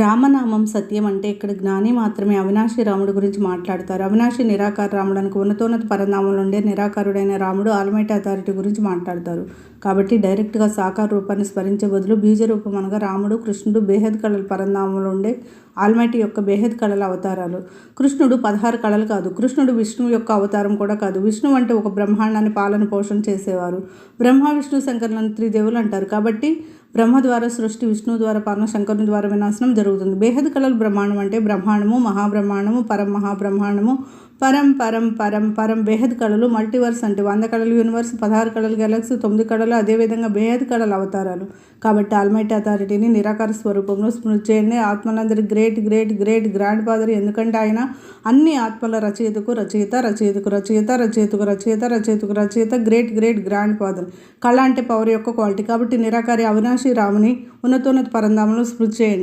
రామనామం సత్యం అంటే ఇక్కడ జ్ఞాని మాత్రమే అవినాశి రాముడు గురించి మాట్లాడతారు. అవినాశి నిరాకార రాముడానికి ఉన్నతోన్నత పరనామంలో ఉండే నిరాకారుడైన రాముడు ఆల్మైటీ అథారిటీ గురించి మాట్లాడతారు. కాబట్టి డైరెక్ట్గా సాకార రూపాన్ని స్మరించే బదులు బీజ రూపం అనగా రాముడు, కృష్ణుడు బేహద్ కళల పరనామంలో ఉండే ఆల్మైటీ యొక్క బేహద్ కళల అవతారాలు. కృష్ణుడు 16 కళలు కాదు. కృష్ణుడు విష్ణువు యొక్క అవతారం కూడా కాదు. విష్ణువు అంటే ఒక బ్రహ్మాండాన్ని పాలన పోషణ చేసేవారు. బ్రహ్మ, విష్ణు, శంకరులను త్రిదేవులు అంటారు. కాబట్టి బ్రహ్మ ద్వారా సృష్టి, విష్ణువు ద్వారా పాలన, శంకరుని ద్వారా వినాశనం జరుగుతుంది. బేహద్ కళలు బ్రహ్మాండం అంటే బ్రహ్మాండము, మహాబ్రహ్మాండము, పరం మహాబ్రహ్మాండము, పరం పరం పరం పరం. బేహద్ కళలు మల్టీవర్స్ అంటే 100 కళలు యూనివర్స్, 16 కళలు గెలాక్సీ, 9 కళలు, అదేవిధంగా బేహద్ కళల అవతారాలు. కాబట్టి ఆల్మైటీ అథారిటీని నిరాకార స్వరూపంలో స్మృతి చేయండి. ఆత్మలందరి great great great grandfather. ఎందుకంటే ఆయన అన్ని ఆత్మల రచయితకు రచయిత, రచయితకు రచయిత, రచయితకు రచయిత, రచయితకు రచయిత, గ్రేట్ గ్రేట్ గ్రాండ్ ఫాదర్. కళ అంటే పవర్ యొక్క క్వాలిటీ. కాబట్టి నిరాకారి అవినాశి రాముని ఉన్నతోన్నత పరంధామంలో స్మృతి చేయండి.